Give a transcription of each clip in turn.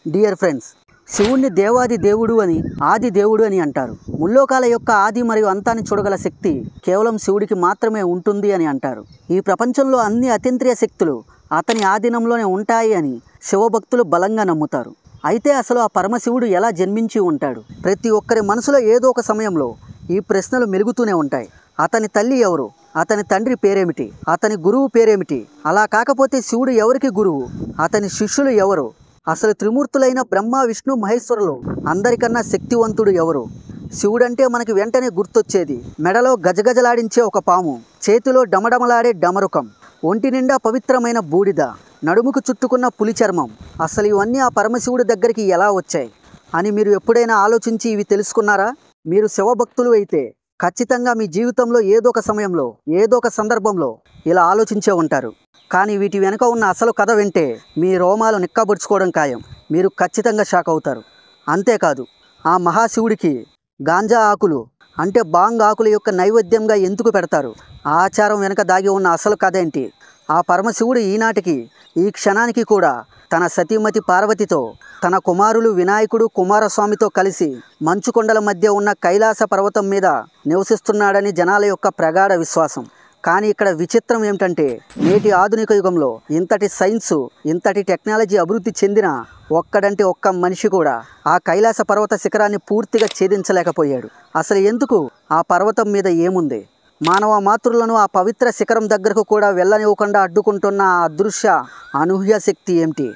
Dear friends, శివుణ్ణి దేవాది దేవుడు అని, ఆది దేవుడు అని అంటారు. ముల్లోకాల యొక్క ఆది మరియు అంతాన్ని చూడగల శక్తి కేవలం శివుడికి మాత్రమే ఉంటుంది అని అంటారు. ఈ ప్రపంచంలో అన్ని అతీంద్రియ శక్తులు అతని ఆధీనంలోనే ఉంటాయి అని శివభక్తులు బలంగా నమ్ముతారు. అయితే అసలు ఆ పరమశివుడు ఎలా జన్మించి ఉంటాడు? ప్రతి ఒక్కరి మనసులో ఏదో ఒక సమయంలో ఈ ప్రశ్నలు మెలుగుతూనే ఉంటాయి. అతని తల్లి ఎవరు? అతని తండ్రి పేరేమిటి? అతని గురువు పేరేమిటి? అలా కాకపోతే శివుడు ఎవరికి గురువు? అతని శిష్యులు ఎవరు? అసలు త్రిమూర్తులైన బ్రహ్మ, విష్ణు, మహేశ్వరులు అందరికన్నా శక్తివంతుడు ఎవరు? శివుడంటే మనకి వెంటనే గుర్తొచ్చేది మెడలో గజగజలాడించే ఒక పాము, చేతిలో డమడమలాడే డమరుకం, ఒంటి నిండా పవిత్రమైన బూడిద, నడుముకు చుట్టుకున్న పులి చర్మం. అసలు ఇవన్నీ ఆ పరమశివుడి దగ్గరికి ఎలా వచ్చాయి అని మీరు ఎప్పుడైనా ఆలోచించి ఇవి తెలుసుకున్నారా? మీరు శివభక్తులు అయితే ఖచ్చితంగా మీ జీవితంలో ఏదో ఒక సమయంలో, ఏదో ఒక సందర్భంలో ఇలా ఆలోచించే ఉంటారు. కానీ వీటి వెనుక ఉన్న అసలు కథ వింటే మీ రోమాలు నిక్కబొడుచుకోవడం ఖాయం. మీరు ఖచ్చితంగా షాక్ అవుతారు. అంతేకాదు, ఆ మహాశివుడికి గాంజా ఆకులు అంటే బాంగ్ ఆకుల యొక్క నైవేద్యంగా ఎందుకు పెడతారు? ఆ ఆచారం వెనుక దాగి ఉన్న అసలు కథ ఏంటి? ఆ పరమశివుడు ఈనాటికి, ఈ క్షణానికి కూడా తన సతీమతి పార్వతితో, తన కుమారులు వినాయకుడు, కుమారస్వామితో కలిసి మంచుకొండల మధ్య ఉన్న కైలాస పర్వతం మీద నివసిస్తున్నాడని జనాల యొక్క ప్రగాఢ విశ్వాసం. కానీ ఇక్కడ విచిత్రం ఏమిటంటే, నేటి ఆధునిక యుగంలో ఇంతటి సైన్సు, ఇంతటి టెక్నాలజీ అభివృద్ధి చెందిన ఒక్కడంటే ఒక్క మనిషి కూడా ఆ కైలాస పర్వత శిఖరాన్ని పూర్తిగా ఛేదించలేకపోయాడు. అసలు ఎందుకు? ఆ పర్వతం మీద ఏముంది? మానవ మాతృలను ఆ పవిత్ర శిఖరం దగ్గరకు కూడా వెళ్ళనివ్వకుండా అడ్డుకుంటున్న ఆ అదృశ్య అనూహ్య శక్తి ఏమిటి?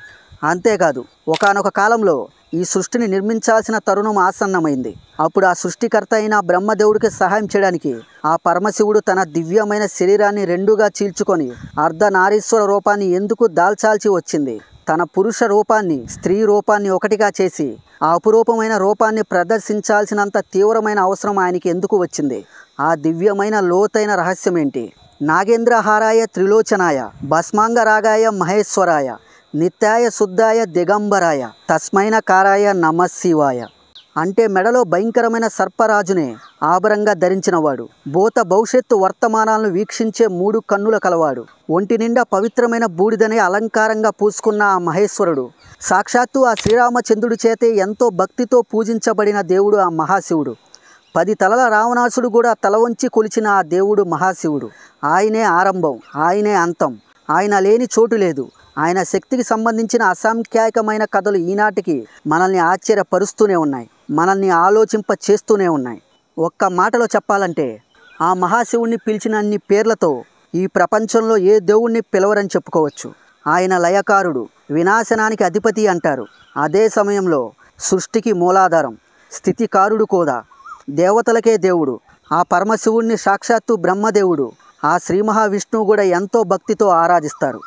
అంతేకాదు, ఒకానొక కాలంలో ఈ సృష్టిని నిర్మించాల్సిన తరుణం ఆసన్నమైంది. అప్పుడు ఆ సృష్టికర్త అయిన బ్రహ్మదేవుడికి సహాయం చేయడానికి ఆ పరమశివుడు తన దివ్యమైన శరీరాన్ని రెండుగా చీల్చుకొని అర్ధనారీశ్వర రూపాన్ని ఎందుకు దాల్చాల్సి వచ్చింది? తన పురుష రూపాన్ని, స్త్రీ రూపాన్ని ఒకటిగా చేసి ఆ అపురూపమైన రూపాన్ని ప్రదర్శించాల్సినంత తీవ్రమైన అవసరం ఆయనకి ఎందుకు వచ్చింది? ఆ దివ్యమైన లోతైన రహస్యం ఏంటి? నాగేంద్రహారాయ త్రిలోచనాయ భస్మాంగరాగాయ మహేశ్వరాయ నిత్యాయ శుద్ధాయ దిగంబరాయ తస్మైన కారాయ నమశివాయ అంటే మెడలో భయంకరమైన సర్పరాజునే ఆభరంగా ధరించినవాడు, భూత భవిష్యత్తు వర్తమానాలను వీక్షించే 3 కన్నుల కలవాడు, ఒంటి నిండా పవిత్రమైన బూడిదనే అలంకారంగా పూసుకున్న ఆ మహేశ్వరుడు, సాక్షాత్తు ఆ శ్రీరామచంద్రుడి చేతే ఎంతో భక్తితో పూజించబడిన దేవుడు ఆ మహాశివుడు. 10 తలల రావణాసుడు కూడా తల వంచి కొలిచిన ఆ దేవుడు మహాశివుడు. ఆయనే ఆరంభం, ఆయనే అంతం, ఆయన లేని చోటు లేదు. ఆయన శక్తికి సంబంధించిన అసంఖ్యాకమైన కథలు ఈనాటికి మనల్ని ఆశ్చర్యపరుస్తూనే ఉన్నాయి, మనల్ని ఆలోచింప చేస్తూనే ఉన్నాయి. ఒక్క మాటలో చెప్పాలంటే, ఆ మహాశివుణ్ణి పిలిచినన్ని పేర్లతో ఈ ప్రపంచంలో ఏ దేవుణ్ణి పిలవరని చెప్పుకోవచ్చు. ఆయన లయకారుడు, వినాశనానికి అధిపతి అంటారు. అదే సమయంలో సృష్టికి మూలాధారం, స్థితికారుడు కూడా, దేవతలకే దేవుడు. ఆ పరమశివుణ్ణి సాక్షాత్తు బ్రహ్మదేవుడు, ఆ శ్రీ మహావిష్ణువు కూడా ఎంతో భక్తితో ఆరాధిస్తారు.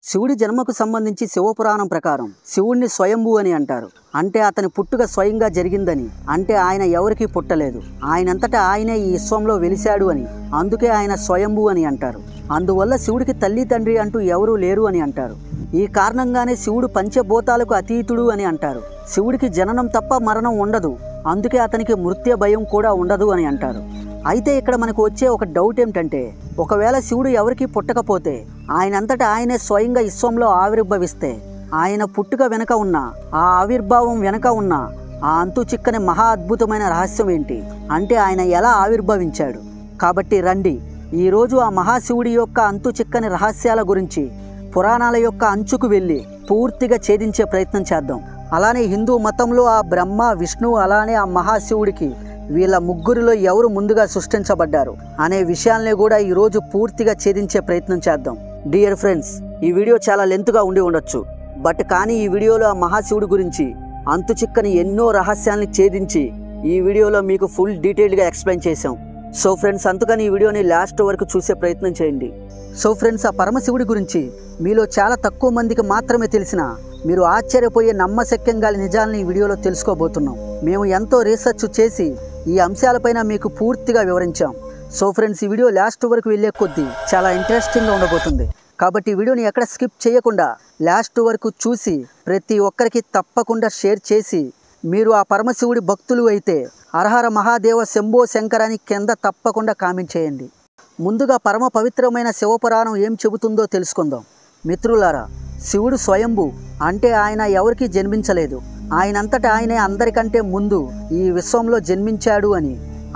శివుడి జన్మకు సంబంధించి శివపురాణం ప్రకారం శివుణ్ణి స్వయంభూ అని అంటారు. అంటే అతని పుట్టుక స్వయంగా జరిగిందని. అంటే ఆయన ఎవరికీ పుట్టలేదు, ఆయనంతటా ఆయనే ఈ విశ్వంలో వెలిశాడు అని. అందుకే ఆయన స్వయంభూ అని అంటారు. అందువల్ల శివుడికి తల్లి తండ్రి అంటూ ఎవరూ లేరు అని అంటారు. ఈ కారణంగానే శివుడు పంచభూతాలకు అతీతుడు అని అంటారు. శివుడికి జననం తప్ప మరణం ఉండదు, అందుకే అతనికి మృత్యు భయం కూడా ఉండదు అని అంటారు. అయితే ఇక్కడ మనకు వచ్చే ఒక డౌట్ ఏమిటంటే, ఒకవేళ శివుడు ఎవరికి పుట్టకపోతే ఆయనంతటా ఆయనే స్వయంగా విశ్వంలో ఆవిర్భవిస్తే, ఆయన పుట్టుక వెనక ఉన్న, ఆ ఆవిర్భావం వెనక ఉన్న ఆ అంతు చిక్కని మహా అద్భుతమైన రహస్యం ఏంటి? అంటే ఆయన ఎలా ఆవిర్భవించాడు? కాబట్టి రండి, ఈరోజు ఆ మహాశివుడి యొక్క అంతు చిక్కని రహస్యాల గురించి పురాణాల యొక్క అంచుకు వెళ్ళి పూర్తిగా ఛేదించే ప్రయత్నం చేద్దాం. అలానే హిందూ మతంలో ఆ బ్రహ్మ, విష్ణువు, అలానే ఆ మహాశివుడికి వీళ్ళ ముగ్గురిలో ఎవరు ముందుగా సృష్టించబడ్డారు అనే విషయాల్ని కూడా ఈరోజు పూర్తిగా ఛేదించే ప్రయత్నం చేద్దాం. డియర్ ఫ్రెండ్స్, ఈ వీడియో చాలా లెంత్గా ఉండి ఉండొచ్చు, కానీ ఈ వీడియోలో ఆ మహాశివుడి గురించి అంతు చిక్కని ఎన్నో రహస్యాల్ని ఛేదించి ఈ వీడియోలో మీకు ఫుల్ డీటెయిల్డ్గా ఎక్స్ప్లెయిన్ చేశాం. సో ఫ్రెండ్స్, అందుకని ఈ వీడియోని లాస్ట్ వరకు చూసే ప్రయత్నం చేయండి. సో ఫ్రెండ్స్, ఆ పరమశివుడి గురించి మీలో చాలా తక్కువ మందికి మాత్రమే తెలిసిన, మీరు ఆశ్చర్యపోయే నమ్మశక్యంగా నిజాలని ఈ వీడియోలో తెలుసుకోబోతున్నాం. మేము ఎంతో రీసెర్చ్ చేసి ఈ అంశాలపైన మీకు పూర్తిగా వివరించాం. సో ఫ్రెండ్స్, ఈ వీడియో లాస్ట్ వరకు వెళ్ళే కొద్దీ చాలా ఇంట్రెస్టింగ్గా ఉండబోతుంది. కాబట్టి ఈ వీడియోని ఎక్కడ స్కిప్ చేయకుండా లాస్ట్ వరకు చూసి ప్రతి ఒక్కరికి తప్పకుండా షేర్ చేసి, మీరు ఆ పరమశివుడి భక్తులు అయితే హరహర మహాదేవ శంభో శంకర అని కింద తప్పకుండా కామెంట్ చేయండి. ముందుగా పరమ పవిత్రమైన శివపురాణం ఏం చెబుతుందో తెలుసుకుందాం. మిత్రులారా, శివుడు స్వయంభు అంటే ఆయన ఎవరికీ జన్మించలేదు, ఆయనంతటా ఆయనే అందరికంటే ముందు ఈ విశ్వంలో జన్మించాడు అని,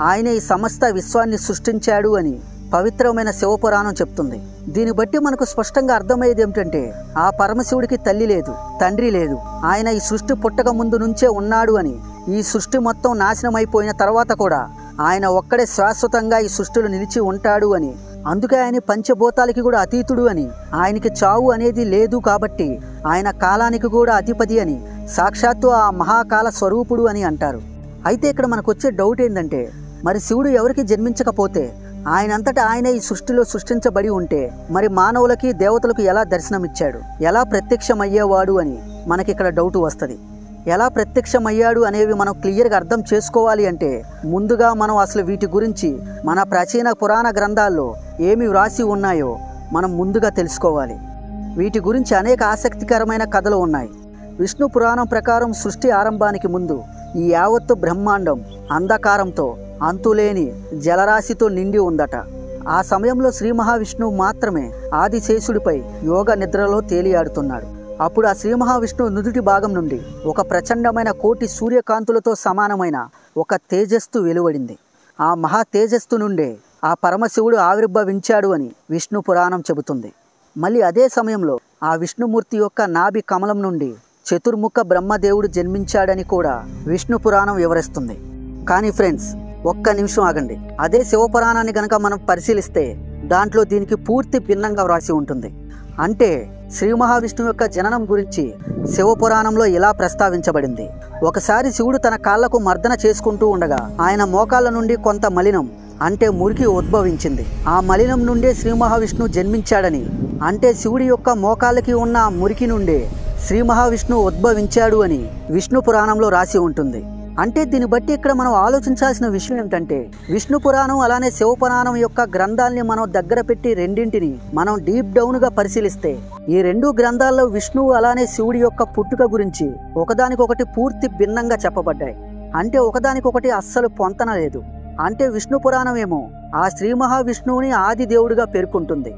ఆయనే ఈ సమస్త విశ్వాన్ని సృష్టించాడు అని పవిత్రమైన శివపురాణం చెప్తుంది. దీన్ని బట్టి మనకు స్పష్టంగా అర్థమయ్యేది ఏమిటంటే ఆ పరమశివుడికి తల్లి లేదు, తండ్రి లేదు, ఆయన ఈ సృష్టి పుట్టక ముందు నుంచే ఉన్నాడు అని, ఈ సృష్టి మొత్తం నాశనం అయిపోయిన తర్వాత కూడా ఆయన ఒక్కడే శాశ్వతంగా ఈ సృష్టిలో నిలిచి ఉంటాడు అని, అందుకే ఆయన పంచభూతాలకి కూడా అతీతుడు అని, ఆయనకి చావు అనేది లేదు కాబట్టి ఆయన కాలానికి కూడా అధిపతి అని, సాక్షాత్తు ఆ మహాకాల స్వరూపుడు అని అంటారు. అయితే ఇక్కడ మనకు వచ్చే డౌట్ ఏంటంటే మరి శివుడు ఎవరికి జన్మించకపోతే ఆయనంతటా ఆయన ఈ సృష్టిలో సృష్టించబడి ఉంటే మరి మానవులకి దేవతలకు ఎలా దర్శనమిచ్చాడు, ఎలా ప్రత్యక్షమయ్యేవాడు అని మనకి ఇక్కడ డౌట్ వస్తుంది. ఎలా ప్రత్యక్షమయ్యాడు అనేవి మనం క్లియర్గా అర్థం చేసుకోవాలి అంటే ముందుగా మనం అసలు వీటి గురించి మన ప్రాచీన పురాణ గ్రంథాల్లో ఏమి వ్రాసి ఉన్నాయో మనం ముందుగా తెలుసుకోవాలి. వీటి గురించి అనేక ఆసక్తికరమైన కథలు ఉన్నాయి. విష్ణు పురాణం ప్రకారం సృష్టి ఆరంభానికి ముందు ఈ యావత్తు బ్రహ్మాండం అంధకారంతో అంతులేని జలరాశితో నిండి ఉందట. ఆ సమయంలో శ్రీ మహావిష్ణువు మాత్రమే ఆదిశేషుడిపై యోగ నిద్రలో తేలియాడుతున్నాడు. అప్పుడు ఆ శ్రీ మహావిష్ణువు నుదుటి భాగం నుండి ఒక ప్రచండమైన కోటి సూర్యకాంతులతో సమానమైన ఒక తేజస్సు వెలువడింది. ఆ మహా తేజస్సు నుండే ఆ పరమశివుడు ఆవిర్భవించాడు అని విష్ణు పురాణం చెబుతుంది. మళ్ళీ అదే సమయంలో ఆ విష్ణుమూర్తి యొక్క నాభి కమలం నుండి చతుర్ముఖ బ్రహ్మదేవుడు జన్మించాడని కూడా విష్ణు పురాణం వివరిస్తుంది. కానీ ఫ్రెండ్స్, ఒక్క నిమిషం ఆగండి. అదే శివపురాణాన్ని గనక మనం పరిశీలిస్తే దాంట్లో దీనికి పూర్తి భిన్నంగా వ్రాసి ఉంటుంది. అంటే శ్రీ మహావిష్ణువు యొక్క జననం గురించి శివపురాణంలో ఇలా ప్రస్తావించబడింది. ఒకసారి శివుడు తన కాళ్లకు మర్దన చేసుకుంటూ ఉండగా ఆయన మోకాళ్ళ నుండి కొంత మలినం అంటే మురికి ఉద్భవించింది. ఆ మలినం నుండే శ్రీ మహావిష్ణువు జన్మించాడని, అంటే శివుడి యొక్క మోకాళ్ళకి ఉన్న మురికి నుండే శ్రీ మహావిష్ణువు ఉద్భవించాడు అని విష్ణు పురాణంలో రాసి ఉంటుంది. అంటే దీన్ని బట్టి ఇక్కడ మనం ఆలోచించాల్సిన విషయం ఏంటంటే విష్ణు పురాణం అలానే శివపురాణం యొక్క గ్రంథాలని మనం దగ్గర పెట్టి రెండింటిని మనం డీప్ డౌన్గా పరిశీలిస్తే ఈ రెండు గ్రంథాల్లో విష్ణువు అలానే శివుడి యొక్క పుట్టుక గురించి ఒకదానికొకటి పూర్తి భిన్నంగా చెప్పబడ్డాయి. అంటే ఒకదానికొకటి అస్సలు పొంతన లేదు. అంటే విష్ణు పురాణం ఏమో ఆ శ్రీ మహావిష్ణువుని ఆది దేవుడిగా పేర్కొంటుంది.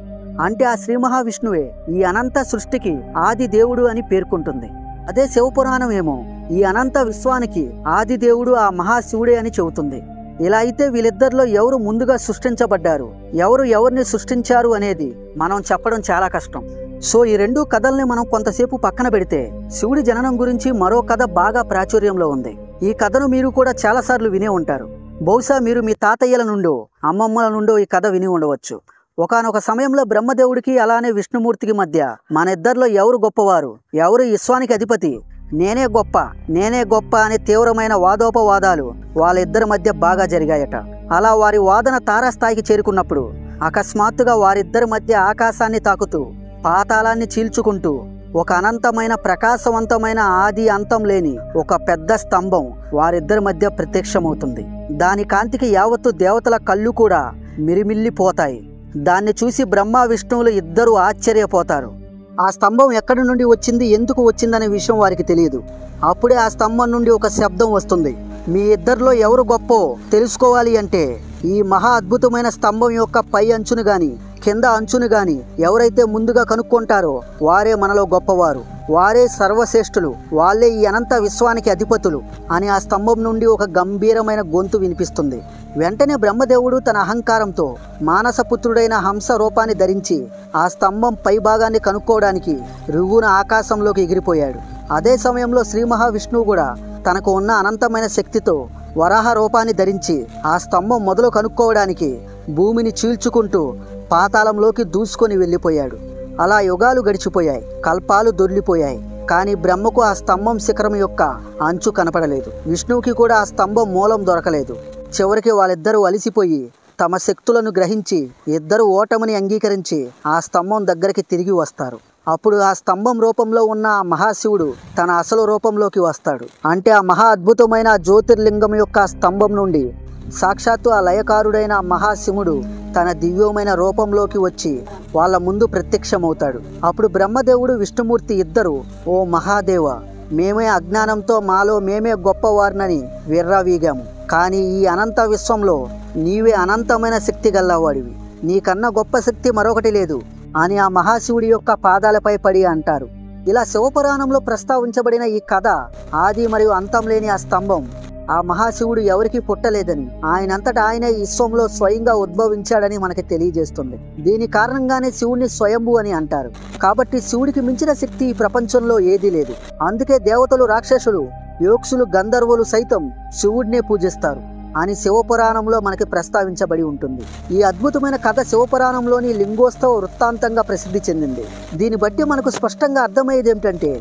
అంటే ఆ శ్రీ మహావిష్ణువే ఈ అనంత సృష్టికి ఆది దేవుడు అని పేర్కొంటుంది. అదే శివపురాణం ఏమో ఈ అనంత విశ్వానికి ఆది దేవుడు ఆ మహాశివుడే అని చెబుతుంది. ఇలా అయితే వీళ్ళిద్దరిలో ఎవరు ముందుగా సృష్టించబడ్డారు, ఎవరు ఎవరిని సృష్టించారు అనేది మనం చెప్పడం చాలా కష్టం. సో ఈ రెండు కథల్ని మనం కొంతసేపు పక్కన పెడితే శివుడి జననం గురించి మరో కథ బాగా ప్రాచుర్యంలో ఉంది. ఈ కథను మీరు కూడా చాలాసార్లు వినే ఉంటారు. బహుశా మీరు మీ తాతయ్యల నుండో అమ్మమ్మల నుండో ఈ కథ విని ఉండవచ్చు. ఒకానొక సమయంలో బ్రహ్మదేవుడికి అలానే విష్ణుమూర్తికి మధ్య మన ఇద్దరిలో ఎవరు గొప్పవారు, ఎవరు విశ్వానికి అధిపతి, నేనే గొప్ప అనే తీవ్రమైన వాదోపవాదాలు వాళ్ళిద్దరి మధ్య బాగా జరిగాయట. అలా వారి వాదన తారాస్థాయికి చేరుకున్నప్పుడు అకస్మాత్తుగా వారిద్దరి మధ్య ఆకాశాన్ని తాకుతూ పాతాళాన్ని చీల్చుకుంటూ ఒక అనంతమైన ప్రకాశవంతమైన ఆది అంతం లేని ఒక పెద్ద స్తంభం వారిద్దరి మధ్య ప్రత్యక్షమవుతుంది. దాని కాంతికి యావత్తు దేవతల కళ్ళు కూడా మిరిమిల్లిపోతాయి. దాన్ని చూసి బ్రహ్మ విష్ణువులు ఇద్దరూ ఆశ్చర్యపోతారు. ఆ స్తంభం ఎక్కడి నుండి వచ్చింది, ఎందుకు వచ్చిందనే విషయం వారికి తెలియదు. అప్పుడే ఆ స్తంభం నుండి ఒక శబ్దం వస్తుంది. మీ ఇద్దరిలో ఎవరు గొప్పో తెలుసుకోవాలి అంటే ఈ మహా అద్భుతమైన స్తంభం యొక్క పై అంచును గాని కింద అంచును గాని ఎవరైతే ముందుగా కనుక్కుంటారో వారే మనలో గొప్పవారు, వారే సర్వశ్రేష్ఠులు, వాళ్ళే ఈ అనంత విశ్వానికి అధిపతులు అని ఆ స్తంభం నుండి ఒక గంభీరమైన గొంతు వినిపిస్తుంది. వెంటనే బ్రహ్మదేవుడు తన అహంకారంతో మానసపుత్రుడైన హంస రూపాన్ని ధరించి ఆ స్తంభం పై భాగాన్ని కనుక్కోవడానికి రువ్వున ఆకాశంలోకి ఎగిరిపోయాడు. అదే సమయంలో శ్రీ మహావిష్ణువు కూడా తనకు ఉన్న అనంతమైన శక్తితో వరాహ రూపాన్ని ధరించి ఆ స్తంభం మొదలు కనుక్కోవడానికి భూమిని చీల్చుకుంటూ పాతాళంలోకి దూసుకొని వెళ్ళిపోయాడు. అలా యుగాలు గడిచిపోయాయి, కల్పాలు దొర్లిపోయాయి. కానీ బ్రహ్మకు ఆ స్తంభం శిఖరం యొక్క అంచు కనపడలేదు. విష్ణువుకి కూడా ఆ స్తంభం మూలం దొరకలేదు. చివరికి వాళ్ళిద్దరూ అలిసిపోయి తమ శక్తులను గ్రహించి ఇద్దరు ఓటమిని అంగీకరించి ఆ స్తంభం దగ్గరికి తిరిగి వస్తారు. అప్పుడు ఆ స్తంభం రూపంలో ఉన్న ఆ మహాశివుడు తన అసలు రూపంలోకి వస్తాడు. అంటే ఆ మహా అద్భుతమైన జ్యోతిర్లింగం యొక్క స్తంభం నుండి సాక్షాత్తు ఆ లయకారుడైన మహాశివుడు తన దివ్యమైన రూపంలోకి వచ్చి వాళ్ళ ముందు ప్రత్యక్షమవుతాడు. అప్పుడు బ్రహ్మదేవుడు విష్ణుమూర్తి ఇద్దరు, ఓ మహాదేవ, మేమే అజ్ఞానంతో మాలో మేమే గొప్పవారినని విర్రవీగాము. కానీ ఈ అనంత విశ్వంలో నీవే అనంతమైన శక్తి గల్లవాడివి, నీకన్నా గొప్ప శక్తి మరొకటి లేదు అని ఆ మహాశివుడి యొక్క పాదాలపై పడి అంటారు. ఇలా శివపురాణంలో ప్రస్తావించబడిన ఈ కథ ఆది మరియు అంతం లేని ఆ స్తంభం ఆ మహాశివుడు ఎవరికీ పుట్టలేదని, ఆయనంతటా ఆయనే ఈ విశ్వంలో స్వయంగా ఉద్భవించాడని మనకి తెలియజేస్తుంది. దీని కారణంగానే శివుడిని స్వయంభు అని అంటారు. కాబట్టి శివుడికి మించిన శక్తి ఈ ప్రపంచంలో ఏదీ లేదు. అందుకే దేవతలు, రాక్షసులు, యోక్షులు, గంధర్వులు సైతం శివుడినే పూజిస్తారు అని శివపురాణంలో మనకి ప్రస్తావించబడి ఉంటుంది. ఈ అద్భుతమైన కథ శివపురాణంలోని లింగోత్సవ వృత్తాంతంగా ప్రసిద్ధి చెందింది. దీన్ని బట్టి మనకు స్పష్టంగా అర్థమయ్యేది ఏమిటంటే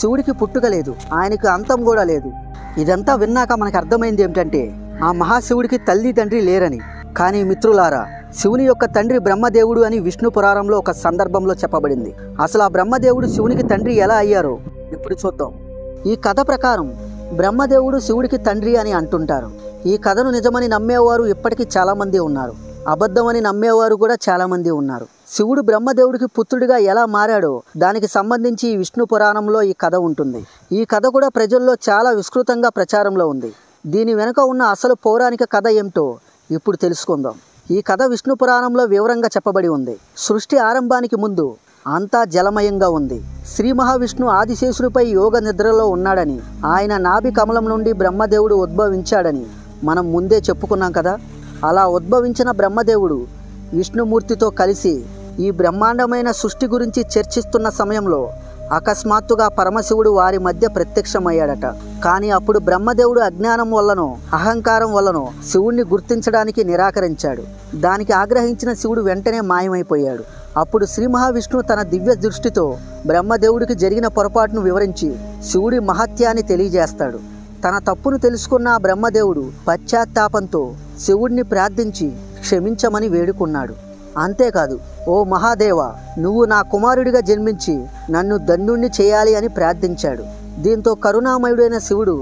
శివుడికి పుట్టుక లేదు, ఆయనకు అంతం కూడా లేదు. ఇదంతా విన్నాక మనకు అర్థమైంది ఏమిటంటే ఆ మహాశివుడికి తల్లి తండ్రి లేరని. కానీ మిత్రులారా, శివుని యొక్క తండ్రి బ్రహ్మదేవుడు అని విష్ణు పురాణంలో ఒక సందర్భంలో చెప్పబడింది. అసలు ఆ బ్రహ్మదేవుడు శివునికి తండ్రి ఎలా అయ్యారో ఇప్పుడు చూద్దాం. ఈ కథ ప్రకారం బ్రహ్మదేవుడు శివుడికి తండ్రి అని అంటుంటారు. ఈ కథను నిజమని నమ్మేవారు ఇప్పటికీ చాలామంది ఉన్నారు, అబద్ధమని నమ్మేవారు కూడా చాలామంది ఉన్నారు. శివుడు బ్రహ్మదేవుడికి పుత్రుడిగా ఎలా మారాడో దానికి సంబంధించి ఈ విష్ణు పురాణంలో ఈ కథ ఉంటుంది. ఈ కథ కూడా ప్రజల్లో చాలా విస్తృతంగా ప్రచారంలో ఉంది. దీని వెనుక ఉన్న అసలు పౌరాణిక కథ ఏమిటో ఇప్పుడు తెలుసుకుందాం. ఈ కథ విష్ణు పురాణంలో వివరంగా చెప్పబడి ఉంది. సృష్టి ఆరంభానికి ముందు అంతా జలమయంగా ఉంది. శ్రీ మహావిష్ణు ఆదిశేషుడిపై యోగ నిద్రలో ఉన్నాడని, ఆయన నాభి కమలం నుండి బ్రహ్మదేవుడు ఉద్భవించాడని మనం ముందే చెప్పుకున్నాం కదా. అలా ఉద్భవించిన బ్రహ్మదేవుడు విష్ణుమూర్తితో కలిసి ఈ బ్రహ్మాండమైన సృష్టి గురించి చర్చిస్తున్న సమయంలో అకస్మాత్తుగా పరమశివుడు వారి మధ్య ప్రత్యక్షమయ్యాడట. కానీ అప్పుడు బ్రహ్మదేవుడు అజ్ఞానం వల్లనో అహంకారం వల్లనో శివుణ్ణి గుర్తించడానికి నిరాకరించాడు. దానికి ఆగ్రహించిన శివుడు వెంటనే మాయమైపోయాడు. అప్పుడు శ్రీ మహావిష్ణువు తన దివ్య దృష్టితో బ్రహ్మదేవుడికి జరిగిన పొరపాటును వివరించి శివుడి మహత్యాన్ని తెలియజేస్తాడు. తన తప్పును తెలుసుకున్న ఆ బ్రహ్మదేవుడు పశ్చాత్తాపంతో శివుడిని ప్రార్థించి క్షమించమని వేడుకున్నాడు. అంతేకాదు, ఓ మహాదేవ, నువ్వు నా కుమారుడిగా జన్మించి నన్ను ధన్యుణ్ణి చేయాలి అని ప్రార్థించాడు. దీంతో కరుణామయుడైన శివుడు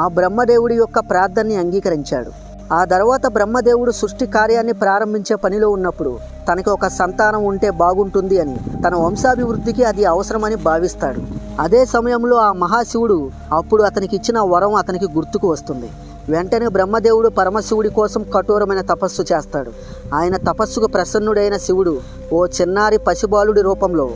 ఆ బ్రహ్మదేవుడి యొక్క ప్రార్థనని అంగీకరించాడు. ఆ తర్వాత బ్రహ్మదేవుడు సృష్టి కార్యాన్ని ప్రారంభించే పనిలో ఉన్నప్పుడు తనకి ఒక సంతానం ఉంటే బాగుంటుంది అని, తన వంశాభివృద్ధికి అది అవసరమని భావిస్తాడు. అదే సమయంలో ఆ మహాశివుడు అప్పుడు అతనికి ఇచ్చిన వరం అతనికి గుర్తుకు వస్తుంది. వెంటనే బ్రహ్మదేవుడు పరమశివుడి కోసం కఠోరమైన తపస్సు చేస్తాడు. ఆయన తపస్సుకు ప్రసన్నుడైన శివుడు ఓ చిన్నారి పసిబాలుడి రూపంలో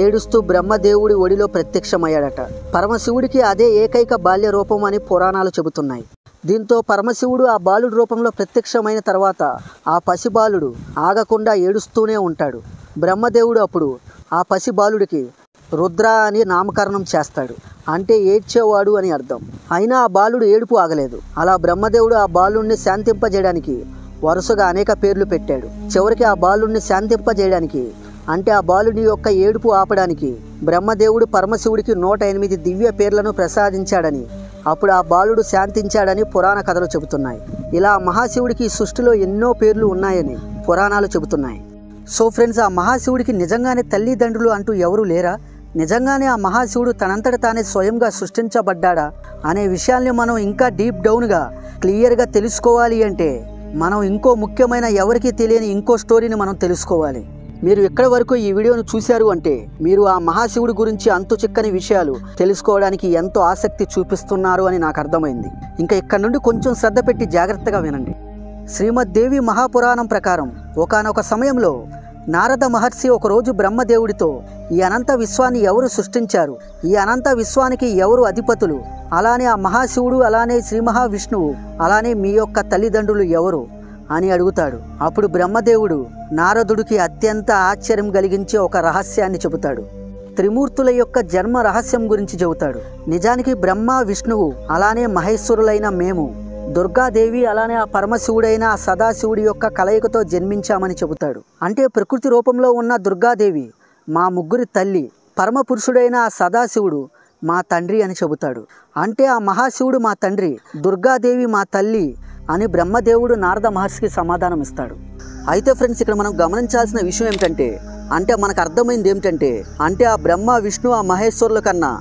ఏడుస్తూ బ్రహ్మదేవుడి ఒడిలో ప్రత్యక్షమయ్యాడట. పరమశివుడికి అదే ఏకైక బాల్య రూపం అని పురాణాలు చెబుతున్నాయి. దీంతో పరమశివుడు ఆ బాలుడి రూపంలో ప్రత్యక్షమైన తర్వాత ఆ పసిబాలుడు ఆగకుండా ఏడుస్తూనే ఉంటాడు. బ్రహ్మదేవుడు అప్పుడు ఆ పసిబాలుడికి రుద్ర అని నామకరణం చేస్తాడు. అంటే ఏడ్చేవాడు అని అర్థం. అయినా ఆ బాలుడు ఏడుపు ఆగలేదు. అలా బ్రహ్మదేవుడు ఆ బాలుడిని శాంతింపజేయడానికి వరుసగా అనేక పేర్లు పెట్టాడు. చివరికి ఆ బాలుడిని శాంతింపజేయడానికి, అంటే ఆ బాలుడి యొక్క ఏడుపు ఆపడానికి బ్రహ్మదేవుడు పరమశివుడికి 108 దివ్య పేర్లను ప్రసాదించాడని, అప్పుడు ఆ బాలుడు శాంతించాడని పురాణ కథలు చెబుతున్నాయి. ఇలా మహాశివుడికి ఈ సృష్టిలో ఎన్నో పేర్లు ఉన్నాయని పురాణాలు చెబుతున్నాయి. సో ఫ్రెండ్స్, ఆ మహాశివుడికి నిజంగానే తల్లిదండ్రులు అంటూ ఎవరూ లేరా? నిజంగానే ఆ మహాశివుడు తనంతట తానే స్వయంగా సృష్టించబడ్డాడా అనే విషయాల్ని మనం ఇంకా డీప్ డౌన్గా క్లియర్గా తెలుసుకోవాలి అంటే మనం ఇంకో ముఖ్యమైన ఎవరికీ తెలియని ఇంకో స్టోరీని మనం తెలుసుకోవాలి. మీరు ఎక్కడి వరకు ఈ వీడియోను చూశారు అంటే మీరు ఆ మహాశివుడి గురించి అంతు చిక్కని విషయాలు తెలుసుకోవడానికి ఎంతో ఆసక్తి చూపిస్తున్నారు అని నాకు అర్థమైంది. ఇంకా ఇక్కడ నుండి కొంచెం శ్రద్ధ పెట్టి జాగ్రత్తగా వినండి. శ్రీమద్దేవి మహాపురాణం ప్రకారం ఒకానొక సమయంలో నారద మహర్షి ఒకరోజు బ్రహ్మదేవుడితో ఈ అనంత విశ్వాన్ని ఎవరు సృష్టించారు, ఈ అనంత విశ్వానికి ఎవరు అధిపతులు, అలానే ఆ మహాశివుడు, అలానే శ్రీ మహావిష్ణువు, అలానే మీ యొక్క తల్లిదండ్రులు ఎవరు అని అడుగుతాడు. అప్పుడు బ్రహ్మదేవుడు నారదుడికి అత్యంత ఆశ్చర్యం కలిగించే ఒక రహస్యాన్ని చెబుతాడు. త్రిమూర్తుల యొక్క జన్మ రహస్యం గురించి చెబుతాడు. నిజానికి బ్రహ్మ, విష్ణువు, అలానే మహేశ్వరులైన మేము, దుర్గాదేవి, అలానే ఆ పరమశివుడైన ఆ సదాశివుడి యొక్క కలయికతో జన్మించామని చెబుతాడు. అంటే ప్రకృతి రూపంలో ఉన్న దుర్గాదేవి మా ముగ్గురి తల్లి, పరమపురుషుడైన ఆ సదాశివుడు మా తండ్రి అని చెబుతాడు. అంటే ఆ మహాశివుడు మా తండ్రి, దుర్గాదేవి మా తల్లి అని బ్రహ్మదేవుడు నారద మహర్షికి సమాధానం ఇస్తాడు. అయితే ఫ్రెండ్స్, ఇక్కడ మనం గమనించాల్సిన విషయం ఏమిటంటే, అంటే మనకు అర్థమైంది ఏమిటంటే, అంటే ఆ బ్రహ్మ, విష్ణు, ఆ మహేశ్వరుల కన్నా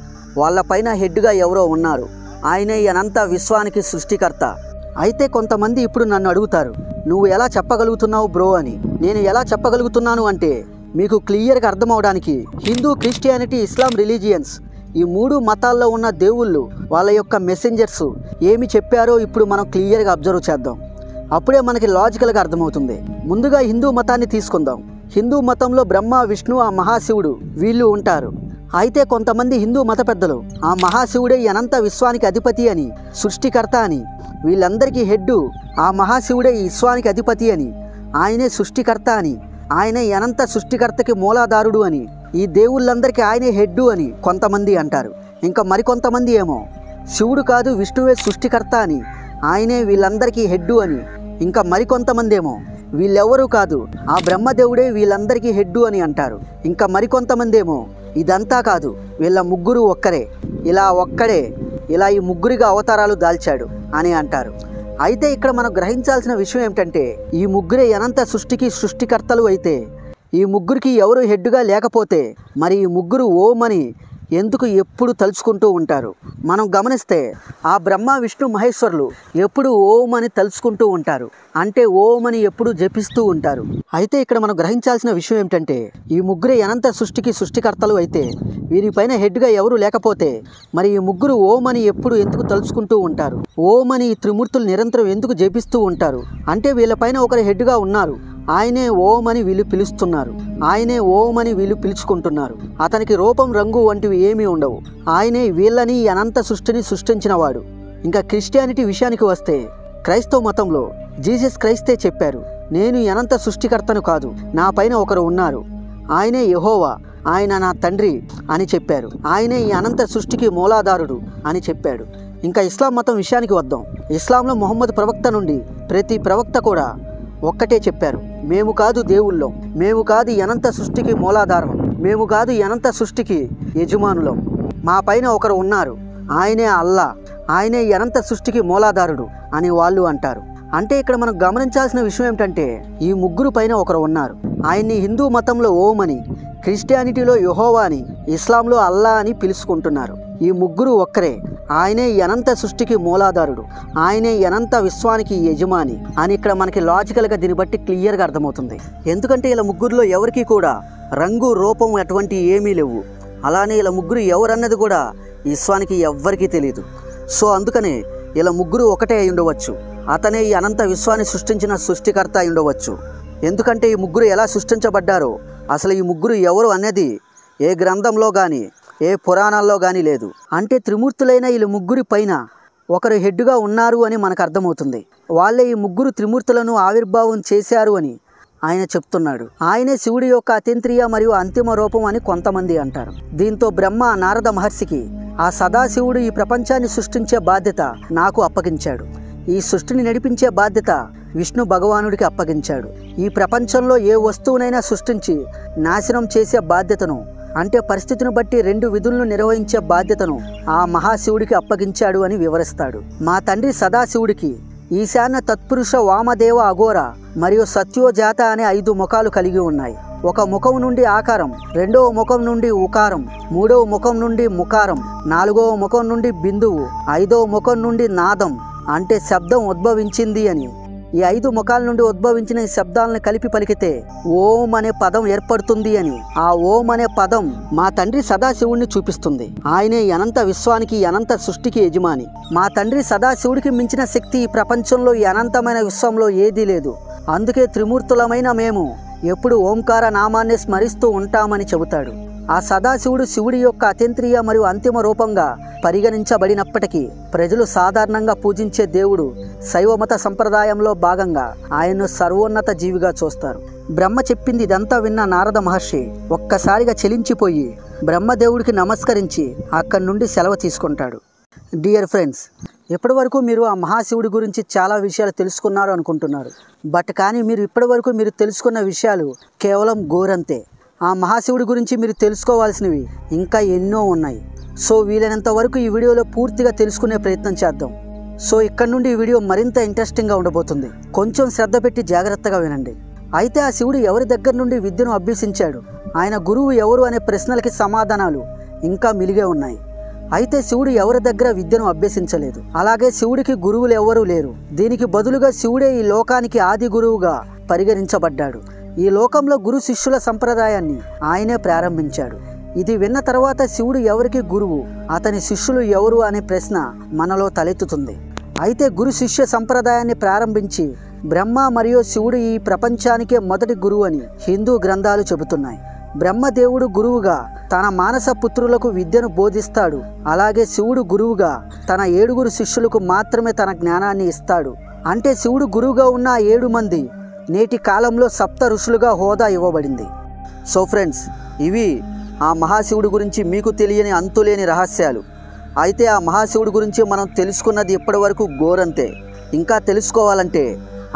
వాళ్ళపైన హెడ్గా ఎవరో ఉన్నారు. ఆయనే ఈ అనంత విశ్వానికి సృష్టికర్త. అయితే కొంతమంది ఇప్పుడు నన్ను అడుగుతారు, నువ్వు ఎలా చెప్పగలుగుతున్నావు బ్రో అని. నేను ఎలా చెప్పగలుగుతున్నాను అంటే మీకు క్లియర్గా అర్థమవడానికి హిందూ, క్రిస్టియానిటీ, ఇస్లాం రిలీజియన్స్ ఈ 3 మతాల్లో ఉన్న దేవుళ్ళు వాళ్ళ యొక్క మెసెంజర్స్ ఏమి చెప్పారో ఇప్పుడు మనం క్లియర్గా అబ్జర్వ్ చేద్దాం. అప్పుడే మనకి లాజికల్గా అర్థమవుతుంది. ముందుగా హిందూ మతాన్ని తీసుకుందాం. హిందూ మతంలో బ్రహ్మ, విష్ణు, ఆ మహాశివుడు వీళ్ళు ఉంటారు. అయితే కొంతమంది హిందూ మత పెద్దలు ఆ మహాశివుడే ఈ అనంత విశ్వానికి అధిపతి అని, సృష్టికర్త అని, వీళ్ళందరికీ హెడ్డు ఆ మహాశివుడే ఈ విశ్వానికి అధిపతి అని, ఆయనే సృష్టికర్త అని, ఆయనే ఈ అనంత సృష్టికర్తకి మూలాధారుడు అని, ఈ దేవుళ్ళందరికీ ఆయనే హెడ్డు అని కొంతమంది అంటారు. ఇంకా మరికొంతమంది ఏమో శివుడు కాదు విష్ణువే సృష్టికర్త అని, ఆయనే వీళ్ళందరికీ హెడ్డు అని, ఇంకా మరికొంతమంది ఏమో వీళ్ళెవరూ కాదు ఆ బ్రహ్మదేవుడే వీళ్ళందరికీ హెడ్డు అని అంటారు. ఇంకా మరికొంతమంది ఏమో ఇదంతా కాదు, వీళ్ళ ముగ్గురు ఒక్కరే, ఒక్కడే ఈ ముగ్గురిగా అవతారాలు దాల్చాడు అని అంటారు. అయితే ఇక్కడ మనం గ్రహించాల్సిన విషయం ఏమిటంటే ఈ ముగ్గురే అనంత సృష్టికి సృష్టికర్తలు అయితే ఈ ముగ్గురికి ఎవరు హెడ్డుగా లేకపోతే మరి ఈ ముగ్గురు ఓం అని ఎందుకు ఎప్పుడు తలుచుకుంటూ ఉంటారు? మనం గమనిస్తే ఆ బ్రహ్మ విష్ణు మహేశ్వరులు ఎప్పుడు ఓం అని తలుచుకుంటూ ఉంటారు, అంటే ఓం అని ఎప్పుడు జపిస్తూ ఉంటారు. అయితే ఇక్కడ మనం గ్రహించాల్సిన విషయం ఏమిటంటే ఈ ముగ్గురే అనంత సృష్టికి సృష్టికర్తలు అయితే వీరిపైన హెడ్గా ఎవరు లేకపోతే మరి ఈ ముగ్గురు ఓం అని ఎప్పుడు ఎందుకు తలుచుకుంటూ ఉంటారు? ఓం అని ఈ త్రిమూర్తులు నిరంతరం ఎందుకు జపిస్తూ ఉంటారు? అంటే వీళ్ళపైన ఒకరు హెడ్గా ఉన్నారు, ఆయనే ఓం అని వీళ్ళు పిలుస్తున్నారు, ఆయనే ఓం అని వీళ్ళు పిలుచుకుంటున్నారు. అతనికి రూపం రంగు వంటివి ఏమీ ఉండవు. ఆయనే వీళ్ళని ఈ అనంత సృష్టిని సృష్టించినవాడు. ఇంకా క్రిస్టియానిటీ విషయానికి వస్తే క్రైస్తవ మతంలో జీసస్ క్రైస్తే చెప్పారు, నేను ఈ అనంత సృష్టికర్తను కాదు, నా పైన ఒకరు ఉన్నారు, ఆయనే యెహోవా, ఆయన నా తండ్రి అని చెప్పారు. ఆయనే ఈ అనంత సృష్టికి మూలాధారుడు అని చెప్పాడు. ఇంకా ఇస్లాం మతం విషయానికి వద్దాం. ఇస్లాంలో మొహమ్మద్ ప్రవక్త నుండి ప్రతి ప్రవక్త కూడా ఒక్కటే చెప్పారు, మేము కాదు దేవుళ్ళం, మేము కాదు ఈ అనంత సృష్టికి మూలాధారం, మేము కాదు ఈ అనంత సృష్టికి యజమానులం, మా పైన ఒకరు ఉన్నారు, ఆయనే అల్లా, ఆయనే ఈ అనంత సృష్టికి మూలాధారుడు అని వాళ్ళు అంటారు. అంటే ఇక్కడ మనం గమనించాల్సిన విషయం ఏమిటంటే ఈ ముగ్గురు పైన ఒకరు ఉన్నారు. ఆయన్ని హిందూ మతంలో ఓం అని, క్రిస్టియానిటీలో యెహోవా అని, ఇస్లాంలో అల్లా అని పిలుచుకుంటున్నారు. ఈ ముగ్గురు ఒక్కరే, ఆయనే ఈ అనంత సృష్టికి మూలాధారుడు, ఆయనే ఈ అనంత విశ్వానికి యజమాని అని ఇక్కడ మనకి లాజికల్గా దీన్ని బట్టి క్లియర్గా అర్థమవుతుంది. ఎందుకంటే ఇలా ముగ్గురులో ఎవరికి కూడా రంగు రూపం అటువంటి ఏమీ లేవు. అలానే ఇలా ముగ్గురు ఎవరన్నది కూడా ఈ విశ్వానికి ఎవ్వరికీ తెలియదు. సో అందుకనే ఇలా ముగ్గురు ఒకటే అయి ఉండవచ్చు, అతనే ఈ అనంత విశ్వాన్ని సృష్టించిన సృష్టికర్త అయి ఉండవచ్చు. ఎందుకంటే ఈ ముగ్గురు ఎలా సృష్టించబడ్డారో అసలు ఈ ముగ్గురు ఎవరు అనేది ఏ గ్రంథంలో కానీ ఏ పురాణాల్లో కానీ లేదు. అంటే త్రిమూర్తులైన ఈ ముగ్గురి పైన ఒకరు హెడ్డుగా ఉన్నారు అని మనకు అర్థమవుతుంది. వాళ్ళే ఈ ముగ్గురు త్రిమూర్తులను ఆవిర్భావం చేశారు అని ఆయన చెప్తున్నాడు. ఆయనే శివుడి యొక్క అతీంద్రియ మరియు అంతిమ రూపం అని కొంతమంది అంటారు. దీంతో బ్రహ్మ నారద మహర్షికి ఆ సదాశివుడు ఈ ప్రపంచాన్ని సృష్టించే బాధ్యత నాకు అప్పగించాడు, ఈ సృష్టిని నడిపించే బాధ్యత విష్ణు భగవానుడికి అప్పగించాడు, ఈ ప్రపంచంలో ఏ వస్తువునైనా సృష్టించి నాశనం చేసే బాధ్యతను, అంటే పరిస్థితిని బట్టి 2 విధులను నిర్వహించే బాధ్యతను ఆ మహాశివుడికి అప్పగించాడు అని వివరిస్తాడు. మా తండ్రి సదాశివుడికి ఈశాన్య తత్పురుష వామదేవ అఘోర మరియు సత్యోజాత అనే 5 ముఖాలు కలిగి ఉన్నాయి. ఒక ముఖం నుండి ఆకారం, 2వ ముఖం నుండి ఉకారం, 3వ ముఖం నుండి ముకారం, 4వ ముఖం నుండి బిందువు, 5వ ముఖం నుండి నాదం అంటే శబ్దం ఉద్భవించింది అని. ఈ 5 ముఖాల నుండి ఉద్భవించిన ఈ శబ్దాలను కలిపి పలికితే ఓం అనే పదం ఏర్పడుతుంది అని. ఆ ఓం అనే పదం మా తండ్రి సదాశివుడిని చూపిస్తుంది. ఆయనే ఈ అనంత విశ్వానికి ఈ అనంత సృష్టికి యజమాని. మా తండ్రి సదాశివుడికి మించిన శక్తి ఈ ప్రపంచంలో ఈ అనంతమైన విశ్వంలో ఏదీ లేదు. అందుకే త్రిమూర్తులమైన మేము ఎప్పుడు ఓంకార నామాన్ని స్మరిస్తూ ఉంటామని చెబుతాడు. ఆ సదాశివుడు శివుడి యొక్క అతీంద్రియ మరియు అంతిమ రూపంగా పరిగణించబడినప్పటికీ ప్రజలు సాధారణంగా పూజించే దేవుడు శైవమత సంప్రదాయంలో భాగంగా ఆయన్ను సర్వోన్నత జీవిగా చూస్తారు. బ్రహ్మ చెప్పింది ఇదంతా విన్న నారద మహర్షి ఒక్కసారిగా చెలించిపోయి బ్రహ్మదేవుడికి నమస్కరించి అక్కడి నుండి సెలవు తీసుకుంటాడు. డియర్ ఫ్రెండ్స్, ఇప్పటివరకు మీరు ఆ మహాశివుడి గురించి చాలా విషయాలు తెలుసుకున్నారు అనుకుంటున్నారు. కానీ మీరు ఇప్పటివరకు మీరు తెలుసుకున్న విషయాలు కేవలం గోరంతే. ఆ మహాశివుడి గురించి మీరు తెలుసుకోవాల్సినవి ఇంకా ఎన్నో ఉన్నాయి. సో వీలైనంత వరకు ఈ వీడియోలో పూర్తిగా తెలుసుకునే ప్రయత్నం చేద్దాం. సో ఇక్కడ నుండి ఈ వీడియో మరింత ఇంట్రెస్టింగ్గా ఉండబోతుంది. కొంచెం శ్రద్ధ పెట్టి జాగ్రత్తగా వినండి. అయితే ఆ శివుడు ఎవరి దగ్గర నుండి విద్యను అభ్యసించాడు, ఆయన గురువు ఎవరు అనే ప్రశ్నలకి సమాధానాలు ఇంకా మిలిగే ఉన్నాయి. అయితే శివుడు ఎవరి దగ్గర విద్యను అభ్యసించలేదు. అలాగే శివుడికి గురువులు ఎవరూ లేరు. దీనికి బదులుగా శివుడే ఈ లోకానికి ఆది గురువుగా పరిగణించబడ్డాడు. ఈ లోకంలో గురు శిష్యుల సంప్రదాయాన్ని ఆయనే ప్రారంభించాడు. ఇది విన్న తర్వాత శివుడు ఎవరికి గురువు, అతని శిష్యులు ఎవరు అనే ప్రశ్న మనలో తలెత్తుతుంది. అయితే గురు శిష్య సంప్రదాయాన్ని ప్రారంభించి బ్రహ్మ మరియు శివుడు ఈ ప్రపంచానికే మొదటి గురువు అని హిందూ గ్రంథాలు చెబుతున్నాయి. బ్రహ్మదేవుడు గురువుగా తన మానస పుత్రులకు విద్యను బోధిస్తాడు. అలాగే శివుడు గురువుగా తన 7 శిష్యులకు మాత్రమే తన జ్ఞానాన్ని ఇస్తాడు. అంటే శివుడు గురువుగా ఉన్న 7 మంది నేటి కాలంలో సప్త ఋషులుగా హోదా ఇవ్వబడింది. సో ఫ్రెండ్స్, ఇవి ఆ మహాశివుడి గురించి మీకు తెలియని అంతులేని రహస్యాలు. అయితే ఆ మహాశివుడి గురించి మనం తెలుసుకున్నది ఇప్పటి వరకు గోరంతే. ఇంకా తెలుసుకోవాలంటే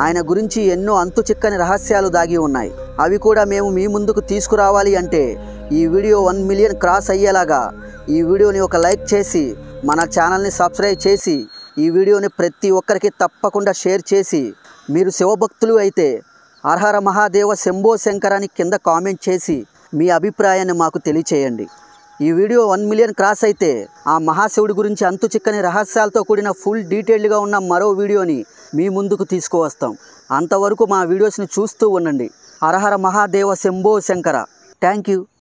ఆయన గురించి ఎన్నో అంతు చిక్కని రహస్యాలు దాగి ఉన్నాయి. అవి కూడా మేము మీ ముందుకు తీసుకురావాలి అంటే ఈ వీడియో 1 మిలియన్ క్రాస్ అయ్యేలాగా ఈ వీడియోని ఒక లైక్ చేసి మన ఛానల్ని సబ్స్క్రైబ్ చేసి ఈ వీడియోని ప్రతి ఒక్కరికి తప్పకుండా షేర్ చేసి, మీరు శివభక్తులు అయితే హరహర మహాదేవ శంభో శంకర అని కింద కామెంట్ చేసి మీ అభిప్రాయాన్ని మాకు తెలియచేయండి. ఈ వీడియో 1 మిలియన్ క్రాస్ అయితే ఆ మహాశివుడి గురించి అంతు చిక్కని రహస్యాలతో కూడిన ఫుల్ డీటెయిల్డ్గా ఉన్న మరో వీడియోని మీ ముందుకు తీసుకువస్తాం. అంతవరకు మా వీడియోస్ని చూస్తూ ఉండండి. హరహర మహాదేవ శంభో శంకర. Thank you.